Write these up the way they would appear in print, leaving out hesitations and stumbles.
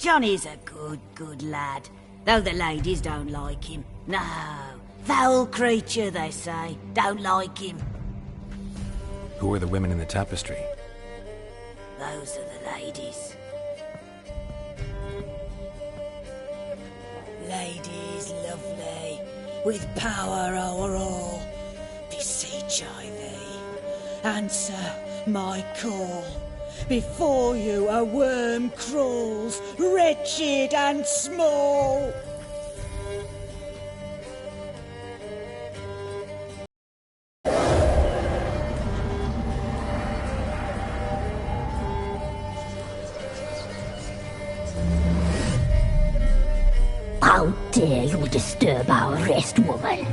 Johnny's a good lad, though the ladies don't like him. No, foul creature, they say. Don't like him. Who are the women in the tapestry? Those are the ladies. Ladies lovely, with power o'er all. Beseech I thee, answer my call. Before you a worm crawls, wretched and small. How dare you disturb our rest, woman?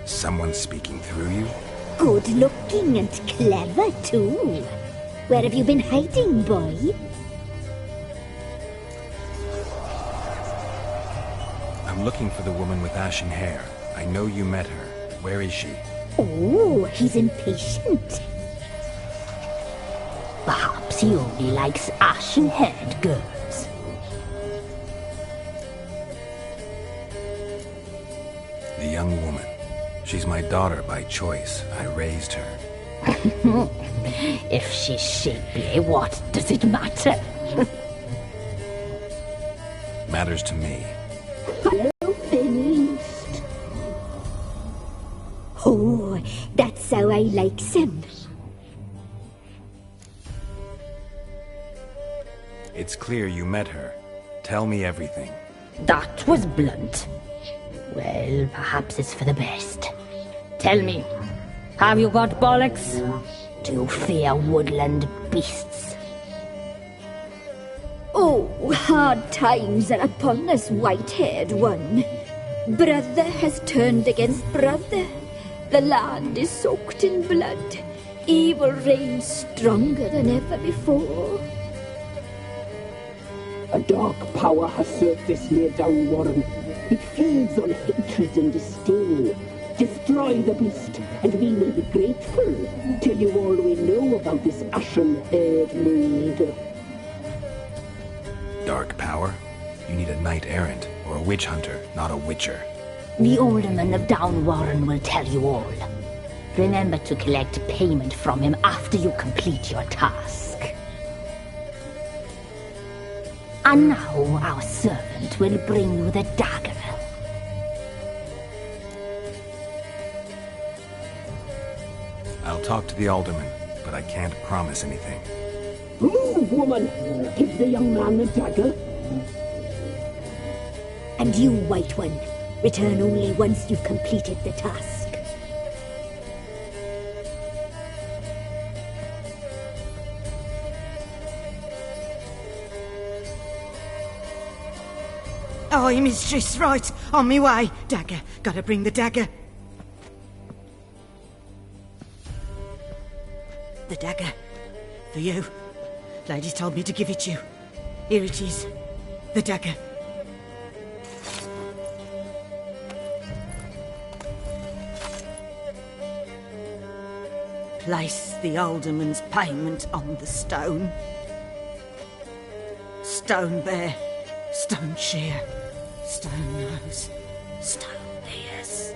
Someone speaking through you? Good looking and clever, too. Where have you been hiding, boy? I'm looking for the woman with ashen hair. I know you met her. Where is she? Oh, he's impatient. Perhaps he only likes ashen-haired girls. The young woman. She's my daughter by choice. I raised her. If she's shapely, what does it matter? Matters to me. Hello, finished. Oh, that's how I like him. It's clear you met her. Tell me everything. That was blunt. Well, perhaps it's for the best. Tell me, have you got bollocks? Do you fear woodland beasts? Oh, hard times are upon us, white-haired one. Brother has turned against brother. The land is soaked in blood. Evil reigns stronger than ever before. A dark power has surfaced near Downwarren. It feeds on hatred and disdain. Destroy the beast, and we will be grateful. Tell you all we know about this ashen-haired maid. Dark power? You need a knight-errant, or a witch-hunter, not a witcher. The alderman of Downwarren will tell you all. Remember to collect payment from him after you complete your task. And now our servant will bring you the dagger. I'll talk to the alderman, but I can't promise anything. Move, woman! Give the young man the dagger. And you, White One, return only once you've completed the task. Aye, mistress, right. On me way. Dagger. Gotta bring the dagger. The dagger. For you. Ladies told me to give it you. Here it is. The dagger. Place the alderman's payment on the stone. Stone bear. Stone shear. Stone nose. Stone ears.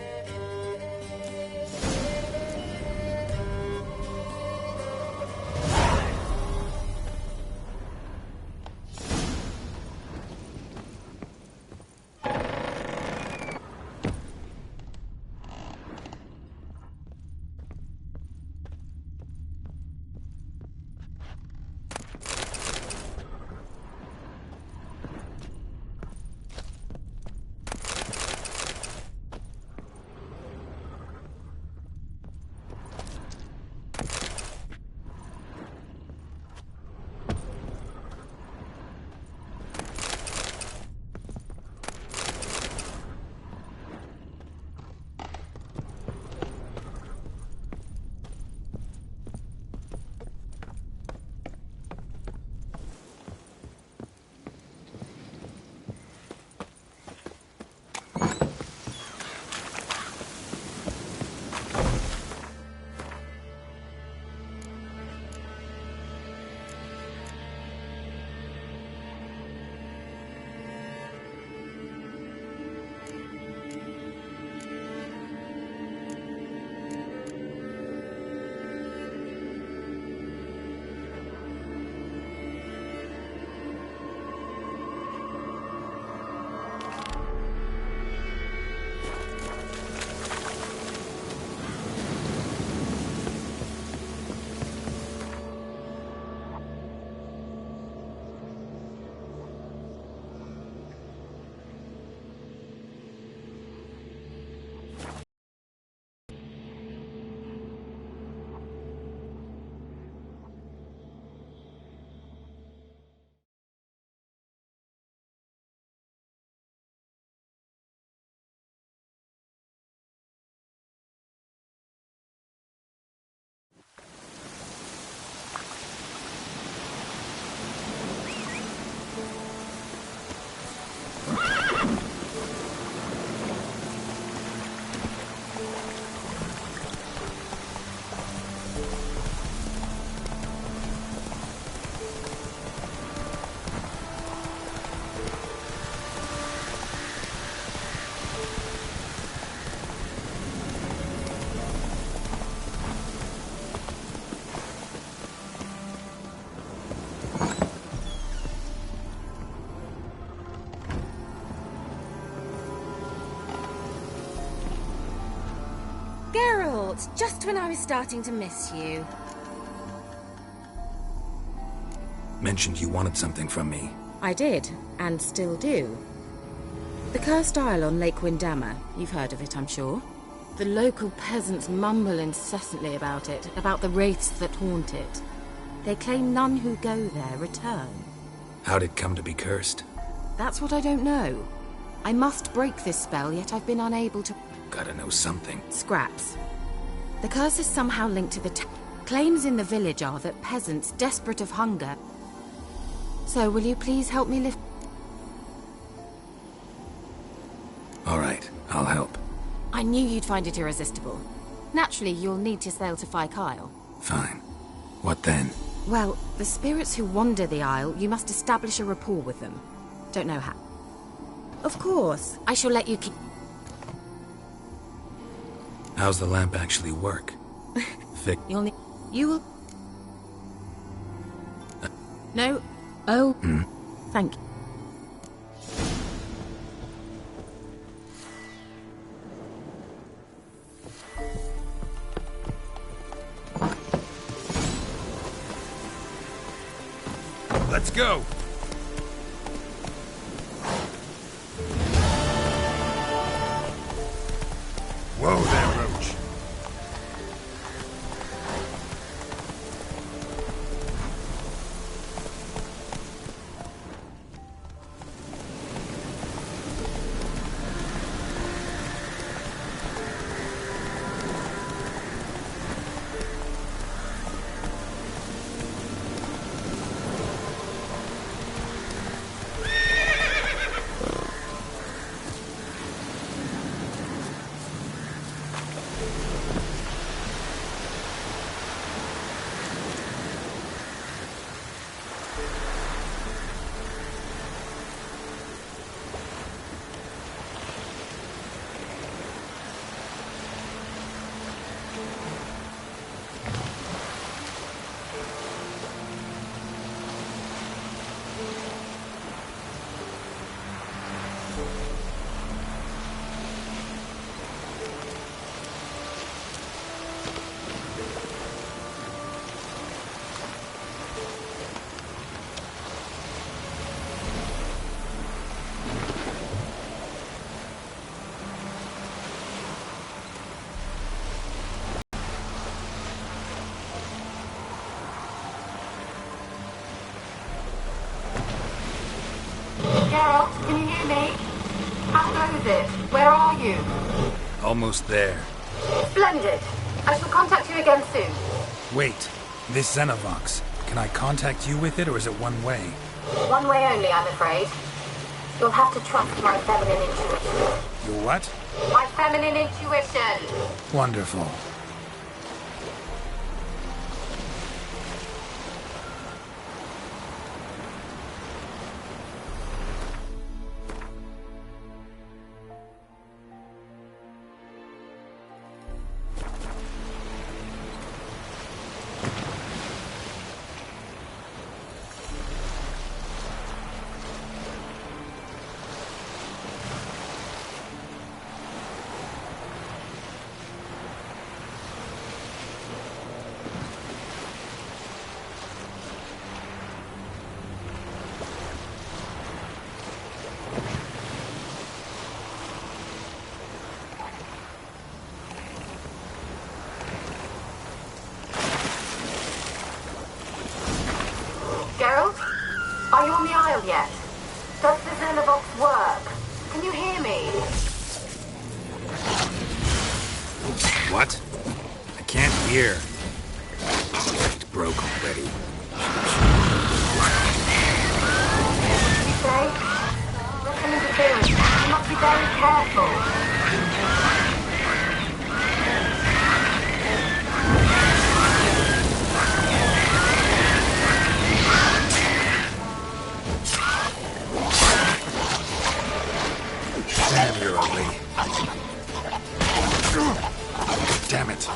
Geralt, just when I was starting to miss you. Mentioned you wanted something from me. I did, and still do. The Cursed Isle on Lake Windammer. You've heard of it, I'm sure. The local peasants mumble incessantly about it, about the wraiths that haunt it. They claim none who go there return. How'd it come to be cursed? That's what I don't know. I must break this spell, yet I've been unable to... Gotta know something. Scraps. The curse is somehow linked to the claims in the village are that peasants, desperate of hunger... So, will you please help me lift... All right, I'll help. I knew you'd find it irresistible. Naturally, you'll need to sail to Fyke Isle. Fine. What then? Well, the spirits who wander the Isle, you must establish a rapport with them. Don't know how. Of course, I shall let you keep... How's the lamp actually work? Thick? You'll need... You will... No. Oh. Thank you. Let's go! Whoa there, Roach. Geralt, can you hear me? How goes it? Where are you? Almost there. Splendid. I shall contact you again soon. Wait, this Xenovox. Can I contact you with it, or is it one way? One way only, I'm afraid. You'll have to trust my feminine intuition. Your what? My feminine intuition! Wonderful. Geralt? Are you on the Isle yet? Does the Xenovox work? Can you hear me? What? I can't hear. It broke already. What did you say? There's some interference. You must be very careful. Damn, you're ugly. Damn it.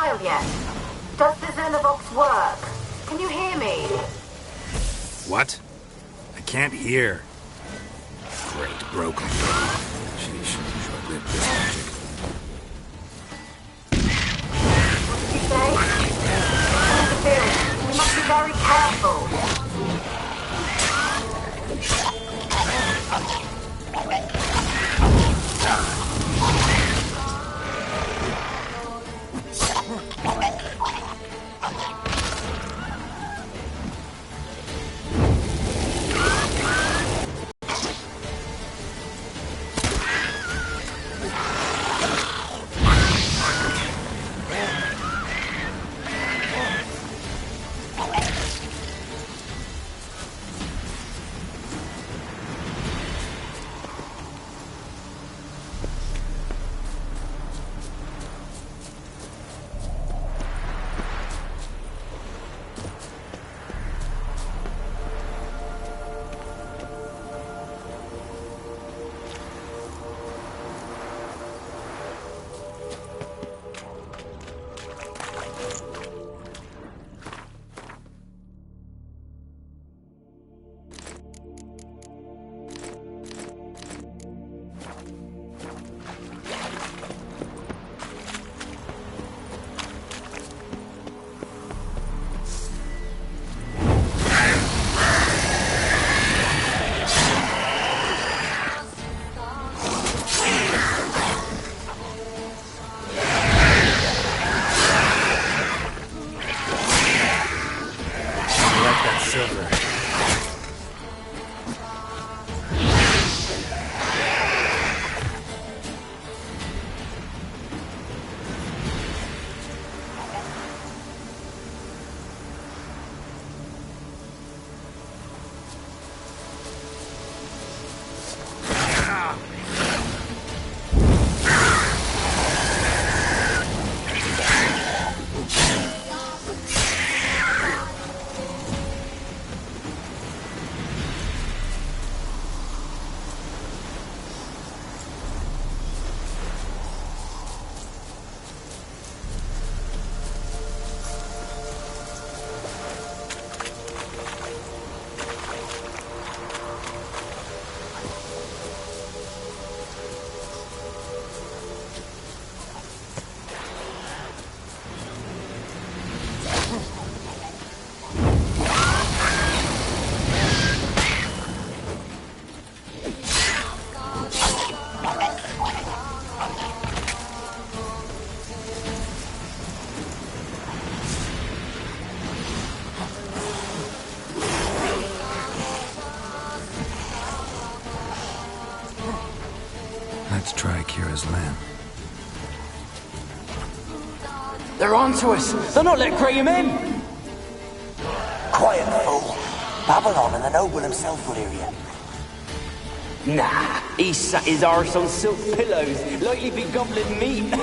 dial yet? Does the Xenovox work? Can you hear me? What? I can't hear. Great, broken. Sheesh, short-lived this magic. What did you say? Interference. We must be very careful. Let's try Kira's lamp. They're onto us! They'll not let Graham in! Quiet, fool. Babylon and the noble himself will hear you. Nah, he sat his arse on silk pillows, like he'd be gobbling meat.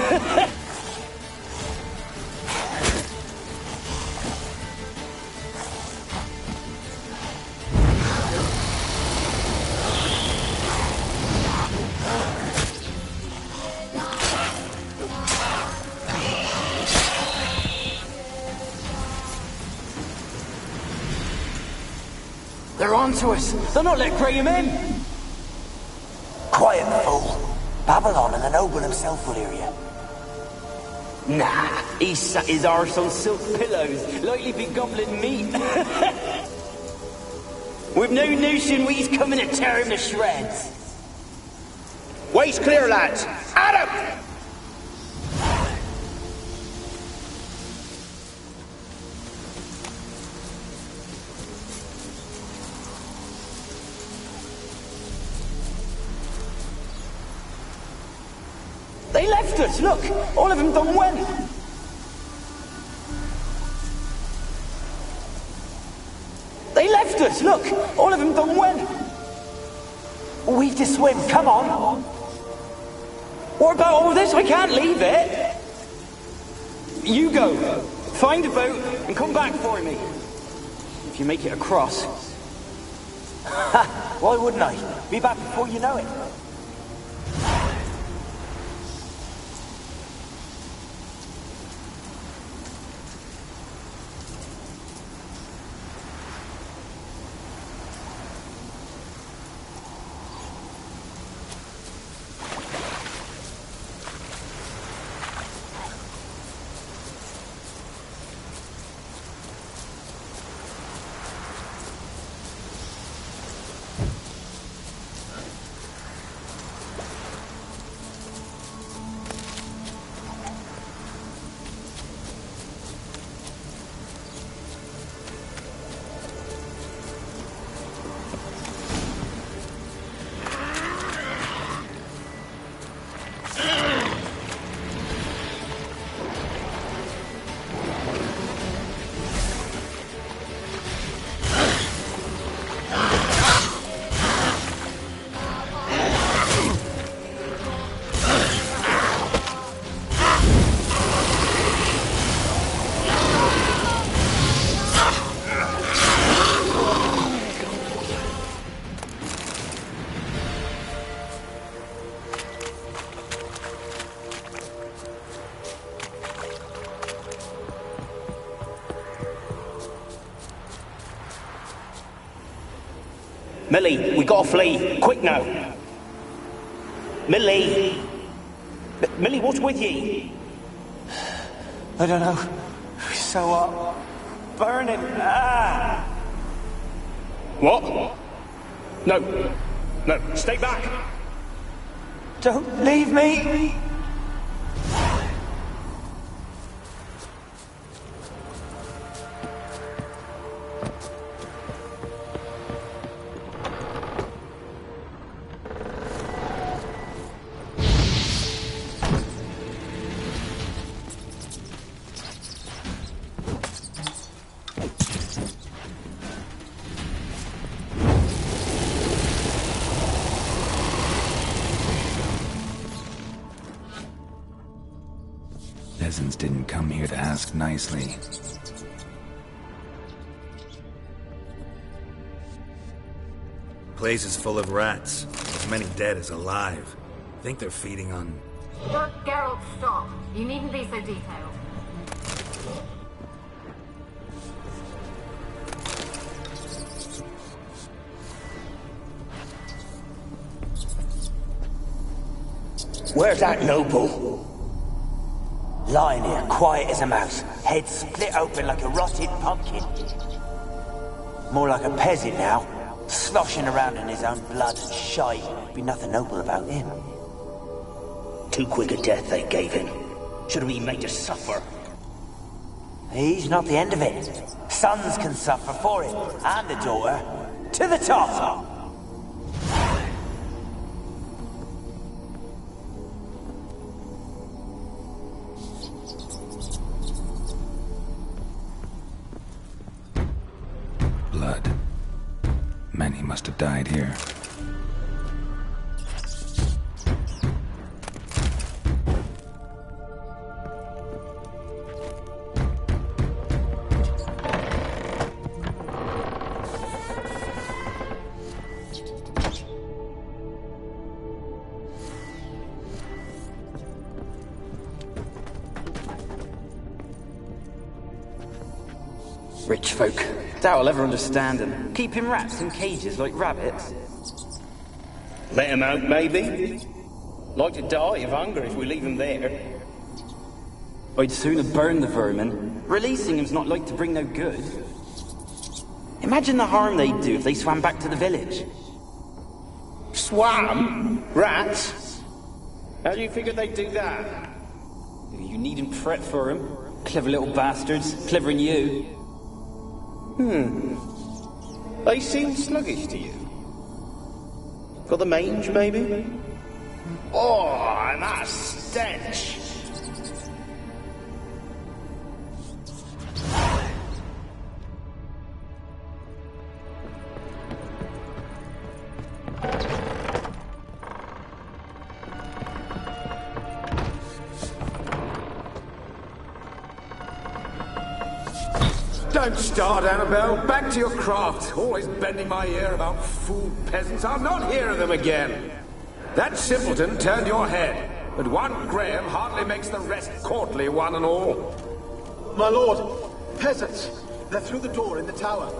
They're onto us! They'll not let Graham in! Quiet, fool. Babylon and the noble himself will hear you. Nah, he sat his arse on silk pillows, like he'd be gobbling meat. We've no notion we's coming to tear him to shreds. Waist clear, lads! Adam! They left us, look! All of them done went! They left us, look! All of them done went! We've to swim, come on! What about all this? I can't leave it! You go, find a boat and come back for me. If you make it across. Ha! Why wouldn't I? Be back before you know it. Millie, we gotta flee. Quick now. Millie! Millie, what's with ye? I don't know. It's so hot. Burning. Ah! What? No. No, stay back. Don't leave me! Peasants didn't come here to ask nicely. Place is full of rats. As many dead as alive. Think they're feeding on... Look, Geralt, stop. You needn't be so detailed. Where's that noble? Lying here, quiet as a mouse, head split open like a rotted pumpkin. More like a peasant now, sloshing around in his own blood and shite. Be nothing noble about him. Too quick a death they gave him. Should have been made to suffer. He's not the end of it. Sons can suffer for it, and the daughter. To the top! Blood. Many must have died here. Rich folk. Doubt I'll ever understand them. Keeping rats in cages like rabbits. Let him out, maybe? Like to die of hunger if we leave him there. I'd sooner burn the vermin. Releasing him's not like to bring no good. Imagine the harm they'd do if they swam back to the village. Swam? Rats? How do you figure they'd do that? You needn't fret for him. Clever little bastards. Clever than you. They seem sluggish to you. Got the mange, maybe? Oh, and that stench! Don't start, Annabelle. Back to your craft. Always bending my ear about fool peasants. I'll not hear of them again. That simpleton turned your head, but one Graham hardly makes the rest courtly, one and all. My lord, peasants. They're through the door in the tower.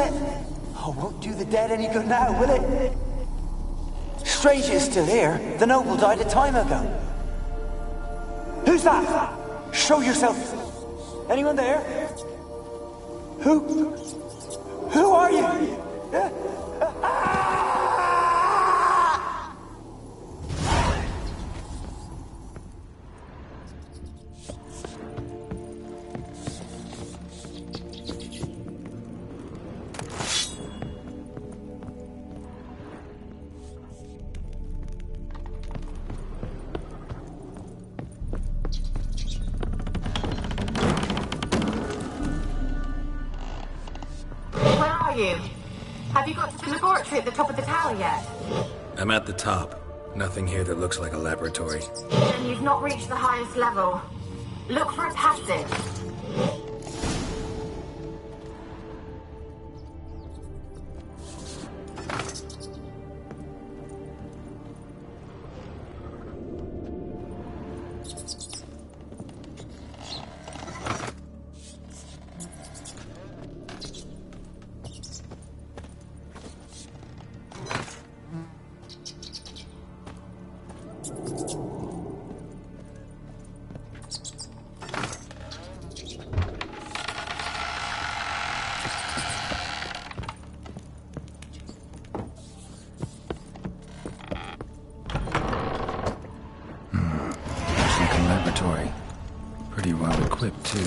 it? Oh, won't do the dead any good now, will it? Strange it's still here. The noble died a time ago. Who's that? Show yourself. Anyone there? Who are you? Have you got to the laboratory at the top of the tower yet? I'm at the top. Nothing here that looks like a laboratory. Then you've not reached the highest level. Look for a passage. Pretty well equipped, too.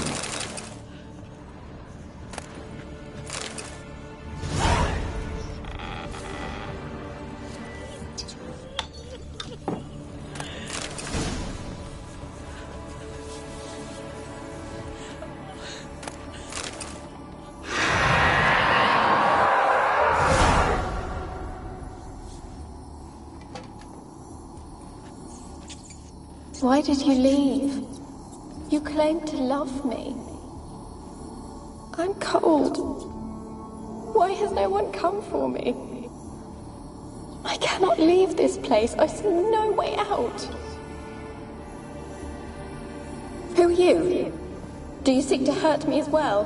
Why did you leave? You claimed to love me. I'm cold. Why has no one come for me? I cannot leave this place. I see no way out. Who are you? Do you seek to hurt me as well?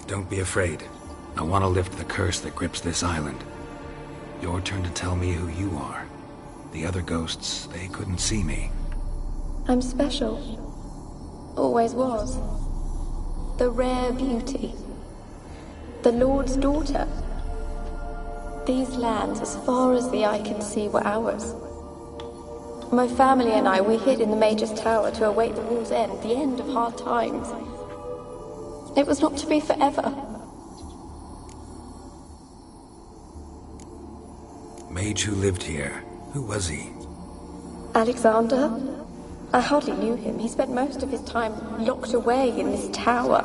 Don't be afraid. I want to lift the curse that grips this island. Your turn to tell me who you are. The other ghosts, they couldn't see me. I'm special. Always was. The rare beauty. The Lord's daughter. These lands, as far as the eye can see, were ours. My family and I, we hid in the Mage's Tower to await the war's end, the end of hard times. It was not to be forever. Mage who lived here. Who was he? Alexander? I hardly knew him. He spent most of his time locked away in this tower.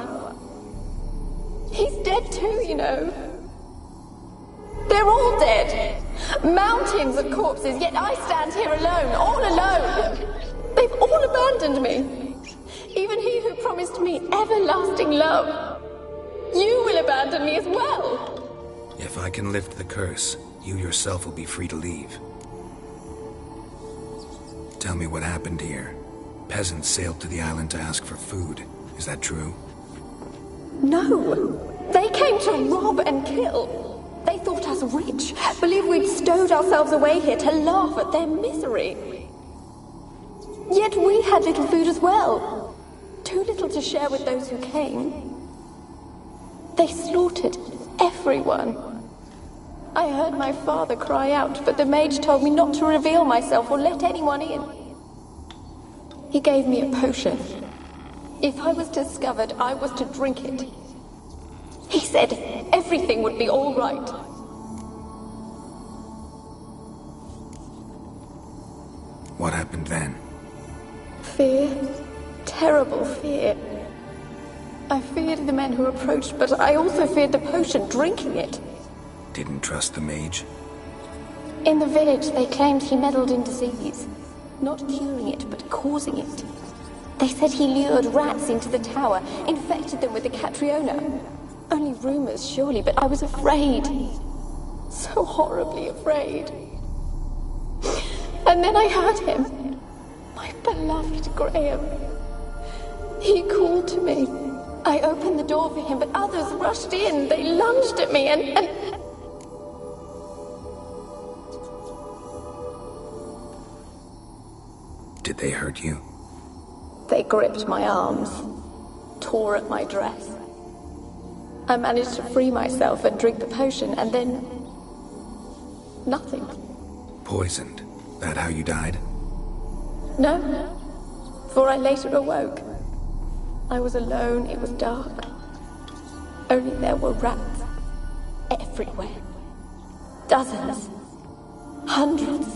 He's dead too, you know. They're all dead. Mountains of corpses, yet I stand here alone, all alone. They've all abandoned me. Even he who promised me everlasting love. You will abandon me as well. If I can lift the curse, you yourself will be free to leave. Tell me what happened here. Peasants sailed to the island to ask for food. Is that true? No. They came to rob and kill. They thought us rich, believed we'd stowed ourselves away here to laugh at their misery. Yet we had little food as well. Too little to share with those who came. They slaughtered everyone. I heard my father cry out, but the mage told me not to reveal myself or let anyone in. He gave me a potion. If I was discovered, I was to drink it. He said everything would be all right. What happened then? Fear. Terrible fear. I feared the men who approached, but I also feared the potion, drinking it. Didn't trust the mage? In the village, they claimed he meddled in disease. Not curing it, but causing it. They said he lured rats into the tower, infected them with the Catriona. Only rumors, surely, but I was afraid. So horribly afraid. And then I heard him. My beloved Graham. He called to me. I opened the door for him, but others rushed in. They lunged at me and... Did they hurt you? They gripped my arms, tore at my dress. I managed to free myself and drink the potion, and then... nothing. Poisoned? That how you died? No, for I later awoke. I was alone, it was dark. Only there were rats everywhere. Dozens. Hundreds.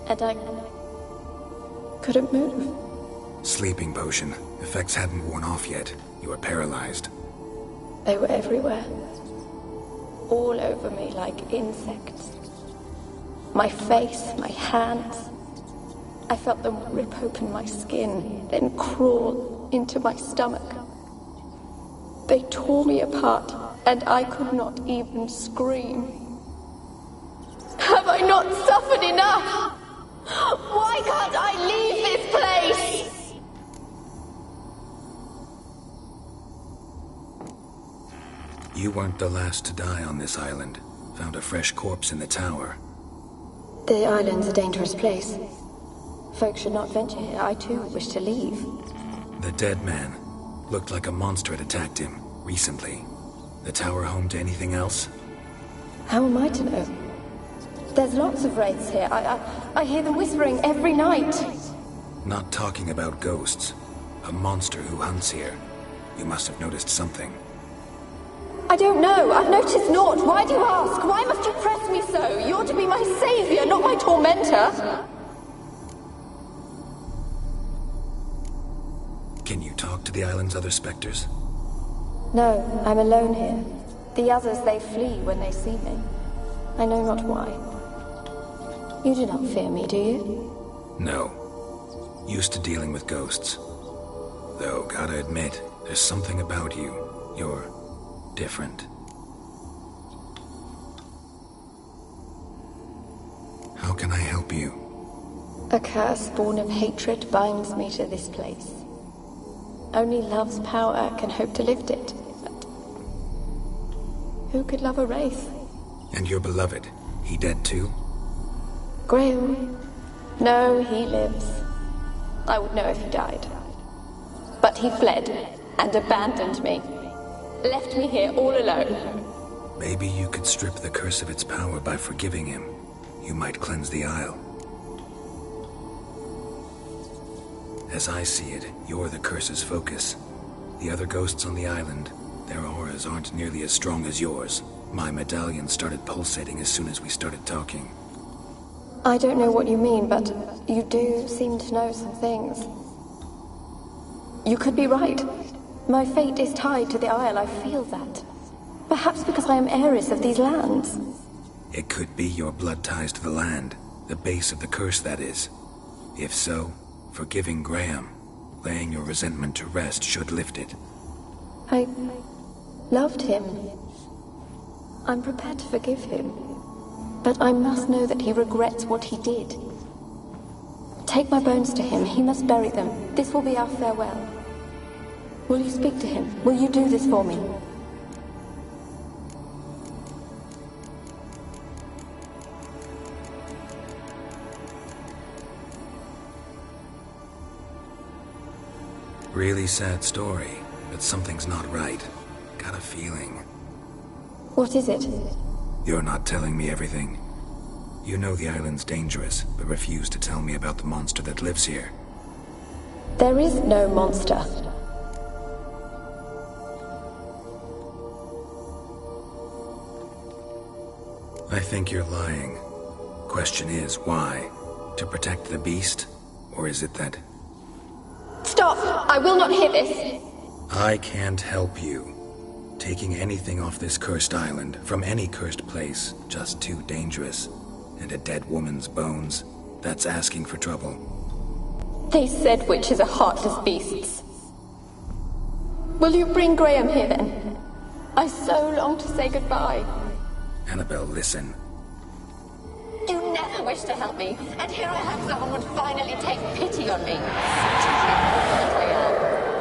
And I couldn't move. Sleeping potion. Effects hadn't worn off yet. You were paralyzed. They were everywhere. All over me like insects. My face, my hands. I felt them rip open my skin, then crawl into my stomach. They tore me apart, and I could not even scream. Have I not suffered enough? Why can't I leave this place? You weren't the last to die on this island. Found a fresh corpse in the tower. The island's a dangerous place. Folks should not venture here. I too wish to leave. The dead man. Looked like a monster had attacked him, recently. The tower home to anything else? How am I to know? There's lots of wraiths here. I hear them whispering every night. Not talking about ghosts. A monster who hunts here. You must have noticed something. I don't know. I've noticed naught. Why do you ask? Why must you press me so? You're to be my savior, not my tormentor. Can you talk to the island's other specters? No, I'm alone here. The others, they flee when they see me. I know not why. You do not fear me, do you? No. Used to dealing with ghosts. Though, gotta admit, there's something about you. You're different. How can I help you? A curse born of hatred binds me to this place. Only love's power can hope to lift it. But who could love a wraith? And your beloved, he dead too? Graham? No, he lives. I would know if he died. But he fled and abandoned me. Left me here all alone. Maybe you could strip the curse of its power by forgiving him. You might cleanse the Isle. As I see it, you're the curse's focus. The other ghosts on the island, their auras aren't nearly as strong as yours. My medallion started pulsating as soon as we started talking. I don't know what you mean, but you do seem to know some things. You could be right. My fate is tied to the Isle, I feel that. Perhaps because I am heiress of these lands. It could be your blood ties to the land, the base of the curse, that is. If so, forgiving Graham, laying your resentment to rest should lift it. I loved him. I'm prepared to forgive him. But I must know that he regrets what he did. Take my bones to him. He must bury them. This will be our farewell. Will you speak to him? Will you do this for me? Really sad story, but something's not right. Got a feeling. What is it? You're not telling me everything. You know the island's dangerous, but refuse to tell me about the monster that lives here. There is no monster. I think you're lying. Question is, why? To protect the beast? Or is it that... Stop! I will not hear this! I can't help you. Taking anything off this cursed island, from any cursed place, just too dangerous. And a dead woman's bones, that's asking for trouble. They said witches are heartless beasts. Will you bring Graham here then? I so long to say goodbye. Annabelle, listen. You never wished to help me, and here I have someone would finally take pity on me. Such a hypocrite I am.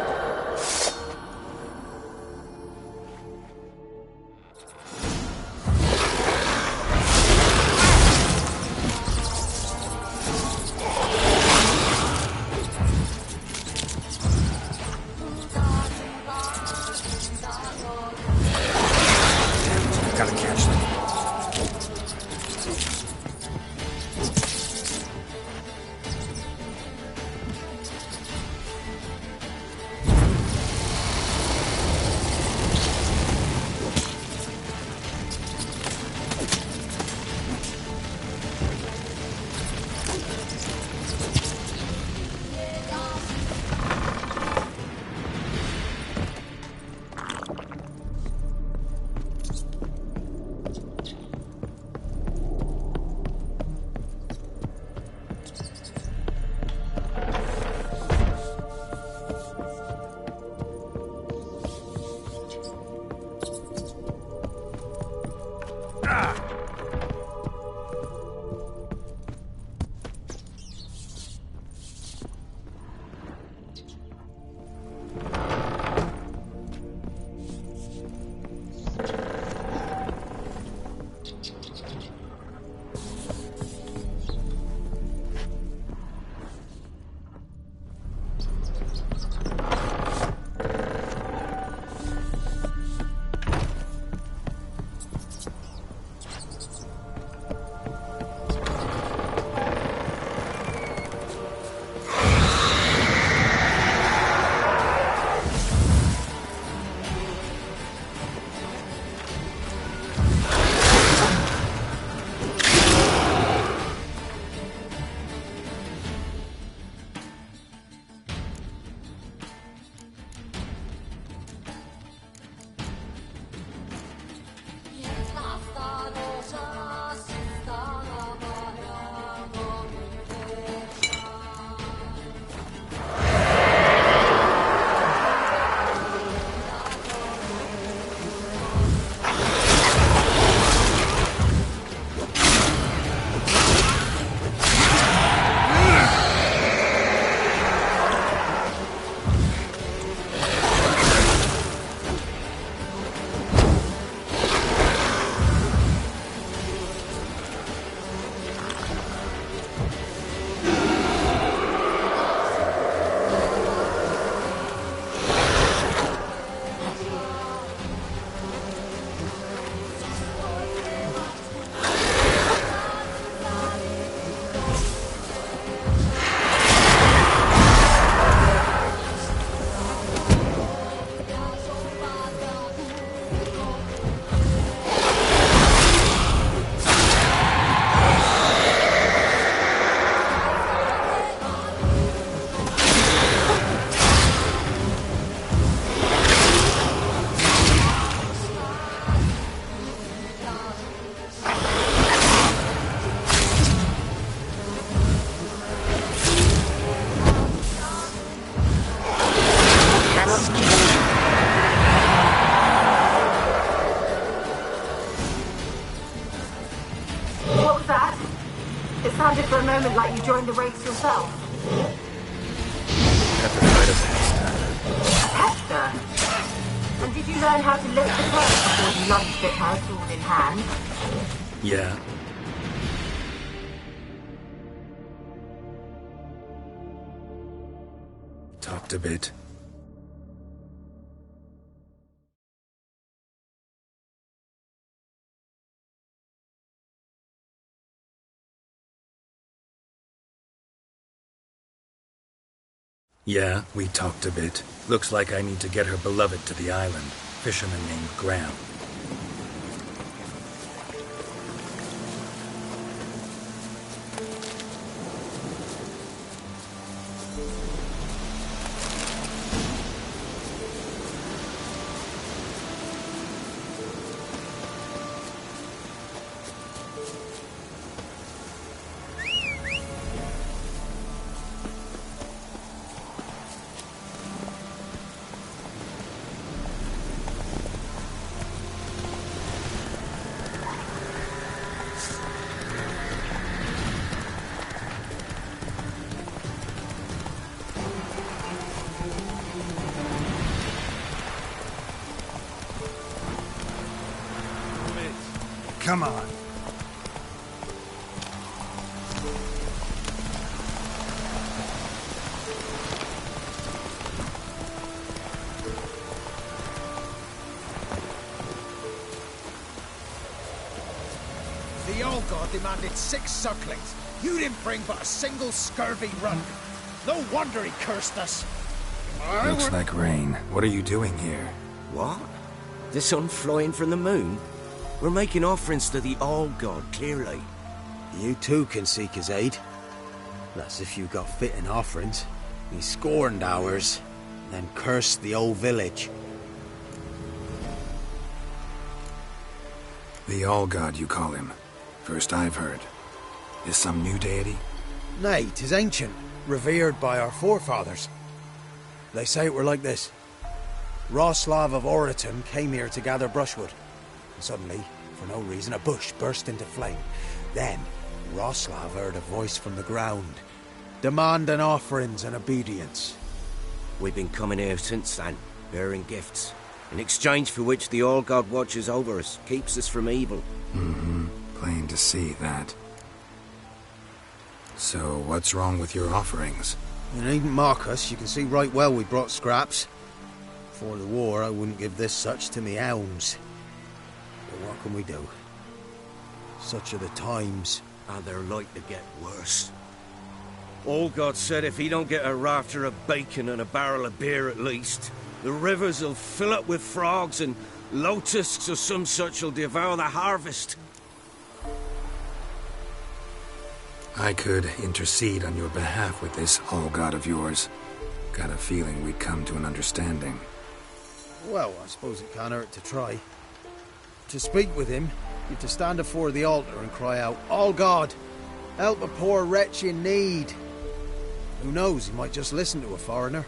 sounded for a moment like you joined the race yourself. At the fight of Hester. Hester? And did you learn how to lift the curse before you lunged at her sword in hand? Yeah. Talked a bit. Yeah, we talked a bit. Looks like I need to get her beloved to the island. Fisherman named Graham. Come on. The old god demanded 6 sucklings. You didn't bring but a single scurvy run. No wonder he cursed us. Looks like rain. What are you doing here? What? The sun flying from the moon? We're making offerings to the All God, clearly. You too can seek his aid. That's if you got fitting offerings. He scorned ours, then cursed the old village. The All-God, you call him. First I've heard. Is some new deity? Nay, 'tis ancient, revered by our forefathers. They say it were like this. Roslav of Oriton came here to gather brushwood. And suddenly, for no reason, a bush burst into flame. Then, Roslav heard a voice from the ground, demanding offerings and obedience. We've been coming here since then, bearing gifts, in exchange for which the All-God watches over us, keeps us from evil. Mm-hmm. Plain to see that. So, what's wrong with your offerings? You needn't mock us, you can see right well we brought scraps. Before the war, I wouldn't give this such to me elms. But what can we do? Such are the times. And they're like to get worse. All-God said if he don't get a rafter of bacon and a barrel of beer at least, the rivers will fill up with frogs and locusts or some such will devour the harvest. I could intercede on your behalf with this All-God of yours. Got a feeling we'd come to an understanding. Well, I suppose it can't hurt to try. To speak with him, you've to stand before the altar and cry out, All-God, help a poor wretch in need. Who knows, he might just listen to a foreigner.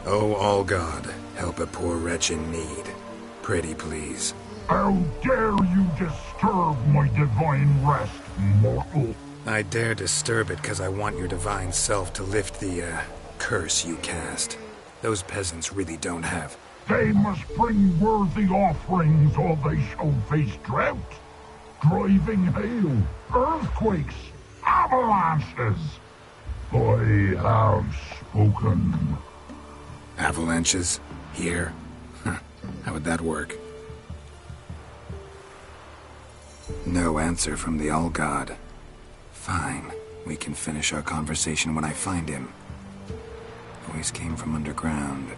Oh, All-God, help a poor wretch in need. Pretty please. How dare you disturb my divine rest, mortal? I dare disturb it because I want your divine self to lift the, curse you cast. Those peasants really don't have. They must bring worthy offerings or they shall face drought, driving hail, earthquakes, avalanches. I have spoken. Avalanches? Here? How would that work? No answer from the All-God. Fine. We can finish our conversation when I find him. Voice came from underground.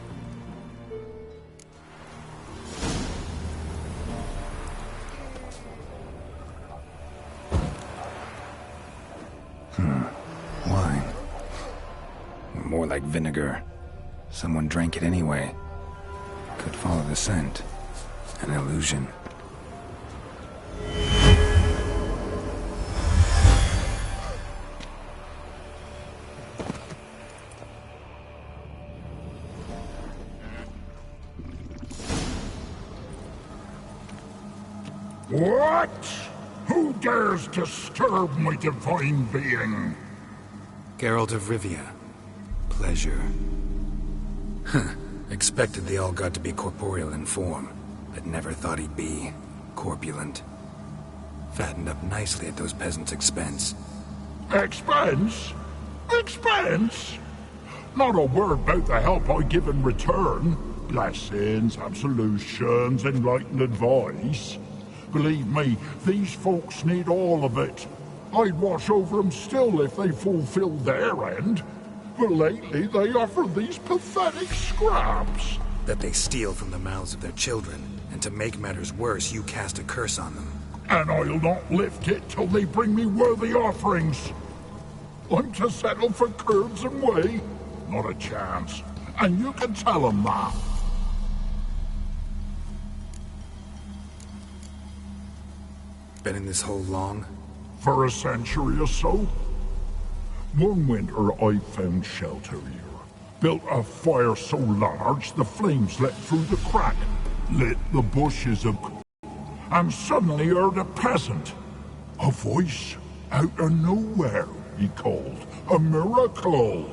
Wine. More like vinegar. Someone drank it anyway. Could follow the scent. An illusion. What? Who dares disturb my divine being? Geralt of Rivia. Pleasure. Expected the All-God to be corporeal in form, but never thought he'd be corpulent. Fattened up nicely at those peasants' expense. Expense? Expense? Not a word about the help I give in return. Blessings, absolutions, enlightened advice. Believe me, these folks need all of it. I'd watch over them still if they fulfilled their end. But lately they offer these pathetic scraps. That they steal from the mouths of their children, and to make matters worse, you cast a curse on them. And I'll not lift it till they bring me worthy offerings. I'm to settle for curds and whey? Not a chance. And you can tell them that. Been in this hole long? For a century or so. One winter I found shelter here. Built a fire so large the flames leapt through the crack, lit the bushes and suddenly heard a peasant. A voice out of nowhere, he called. A miracle.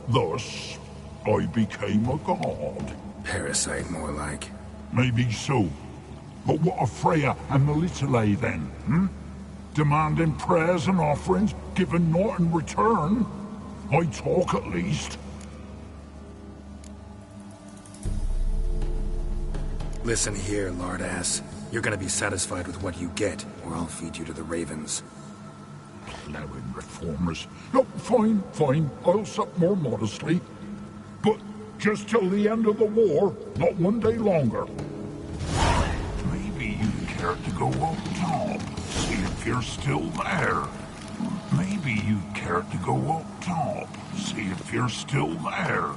Thus, I became a god. Parasite, more like. Maybe so. But what of Freya and Melitele then, Demanding prayers and offerings, giving naught in return? I talk at least. Listen here, lardass. You're gonna be satisfied with what you get, or I'll feed you to the ravens. Plowing reformers. No, fine, fine. I'll sup more modestly. But Just till the end of the war, not one day longer. Maybe you'd care to go up top, see if you're still there. Maybe you'd care to go up top, see if you're still there.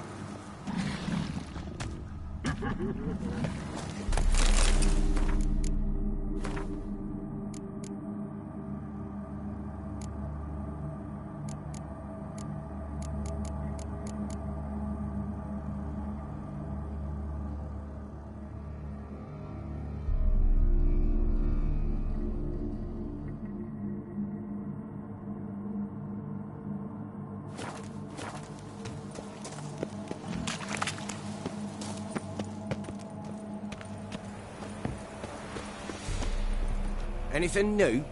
Anything new?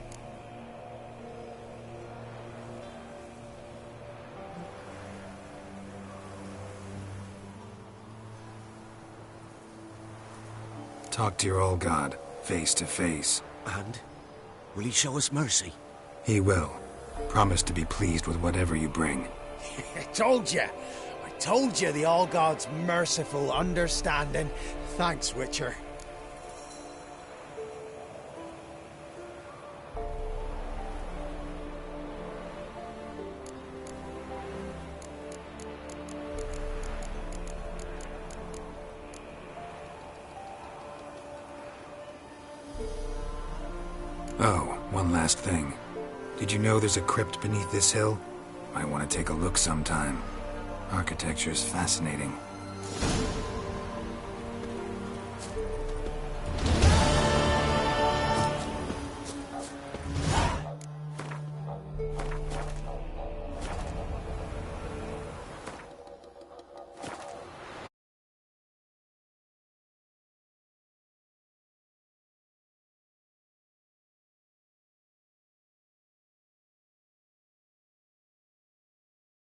Talk to your old god, face to face. And? Will he show us mercy? He will. Promise to be pleased with whatever you bring. I told you! I told you the All-God's merciful, understanding. Thanks, Witcher. Oh, one last thing. Did you know there's a crypt beneath this hill? Might want to take a look sometime. Architecture's fascinating.